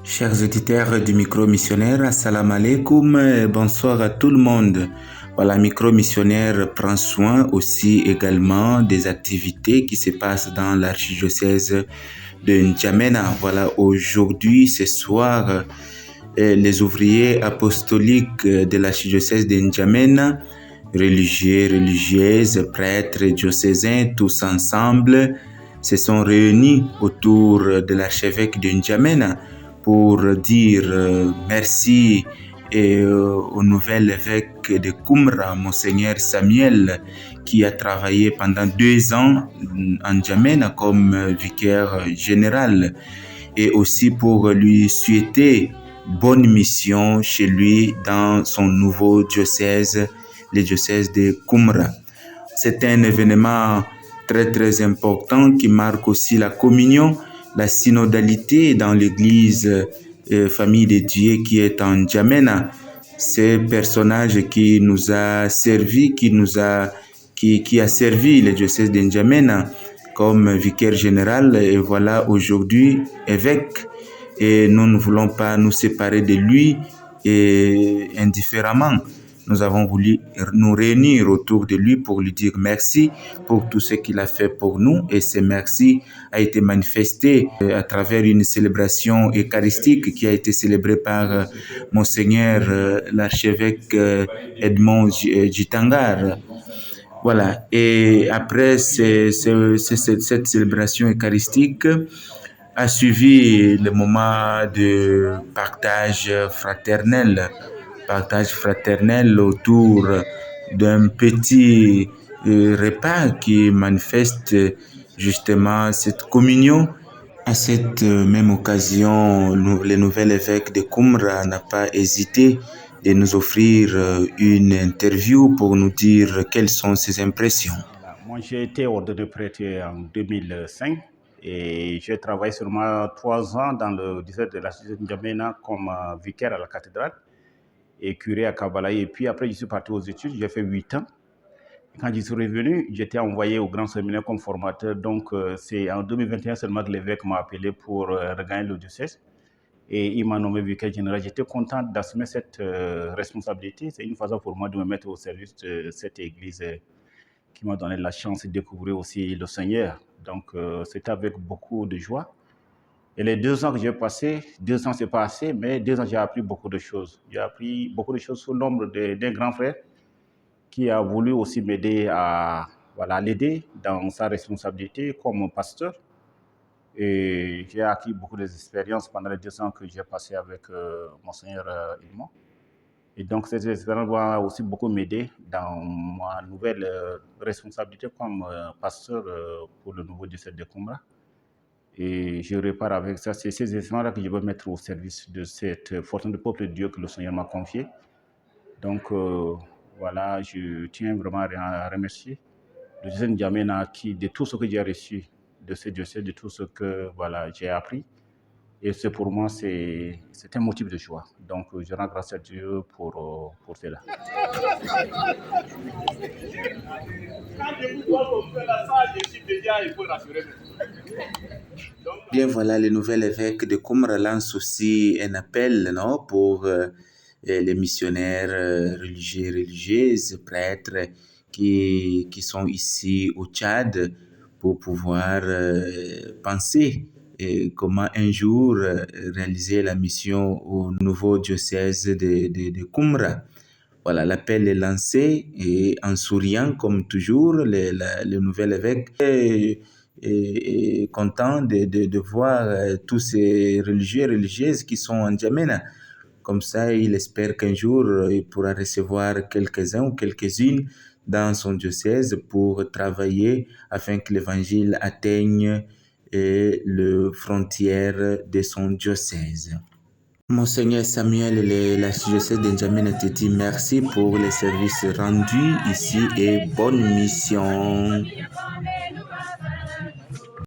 Chers auditeurs du micro-missionnaire, assalamu alaikum, et bonsoir à tout le monde. Voilà, micro-missionnaire prend soin aussi également des activités qui se passent dans l'archidiocèse de N'Djamena. Voilà, aujourd'hui, ce soir, les ouvriers apostoliques de l'archidiocèse de N'Djamena, religieux, religieuses, prêtres, diocésains, tous ensemble, se sont réunis autour de l'archevêque de N'Djamena pour dire merci au nouvel évêque de Koumra, Monseigneur Samuel, qui a travaillé pendant 2 ans en N'Djamena comme vicaire général, et aussi pour lui souhaiter bonne mission chez lui dans son nouveau diocèse, le diocèse de Koumra. C'est un événement très très important qui marque aussi la communion, la synodalité dans l'église Famille de Dieu qui est en N'Djamena. Ce personnage qui nous a servi, qui a servi le diocèse de N'Djamena comme vicaire général, et voilà aujourd'hui évêque, et nous ne voulons pas nous séparer de lui indifféremment. Nous avons voulu nous réunir autour de lui pour lui dire merci pour tout ce qu'il a fait pour nous, et ce merci a été manifesté à travers une célébration eucharistique qui a été célébrée par Monseigneur l'archevêque Edmond Djitangar. Voilà, et après cette célébration eucharistique a suivi le moment de partage fraternel autour d'un petit repas qui manifeste justement cette communion. À cette même occasion, le nouvel évêque de Koumra n'a pas hésité de nous offrir une interview pour nous dire quelles sont ses impressions. Moi, j'ai été ordonné prêtre en 2005 et j'ai travaillé seulement 3 ans dans le diocèse de l'archidiocèse de N'Djamena comme vicaire à la cathédrale et curé à Kabalaï. Et puis après, je suis parti aux études, j'ai fait 8 ans. Quand je suis revenu, j'étais envoyé au grand séminaire comme formateur. Donc, c'est en 2021 seulement que l'évêque m'a appelé pour regagner le diocèse. Et il m'a nommé vicaire général. J'étais content d'assumer cette responsabilité. C'est une façon pour moi de me mettre au service de cette église qui m'a donné la chance de découvrir aussi le Seigneur. Donc, c'était avec beaucoup de joie. Et les 2 ans que j'ai passés, 2 ans c'est pas assez, mais 2 ans j'ai appris beaucoup de choses. J'ai appris beaucoup de choses sous l'ombre d'un grand frère qui a voulu aussi m'aider à l'aider dans sa responsabilité comme pasteur. Et j'ai acquis beaucoup d'expériences pendant les 2 ans que j'ai passé avec Monseigneur Edmond. Et donc, cette expérience va aussi beaucoup m'aider dans ma nouvelle responsabilité comme pasteur pour le nouveau diocèse de Koumra. Et je repars avec ça. C'est ces expériences-là que je veux mettre au service de cette fortune de peuple de Dieu que le Seigneur m'a confiée. Donc, voilà, je tiens vraiment à remercier le diocèse de N'Djamena de tout ce que j'ai reçu de ce diocèse, de tout ce que j'ai appris. Et c'est pour moi, c'est un motif de joie. Donc, je rends grâce à Dieu pour cela. Bien, voilà, le nouvel évêque de Koumra lance aussi un appel pour les missionnaires religieux et religieuses, prêtres qui sont ici au Tchad pour pouvoir penser comment un jour réaliser la mission au nouveau diocèse de Koumra. Voilà, l'appel est lancé et en souriant comme toujours, le nouvel évêque est content de voir tous ces religieux et religieuses qui sont en N'Djamena. Comme ça, il espère qu'un jour, il pourra recevoir quelques-uns ou quelques-unes dans son diocèse pour travailler afin que l'évangile atteigne les frontières de son diocèse. Monseigneur Samuel, l'archidiocèse de N'Djamena te dit merci pour les services rendus ici et bonne mission.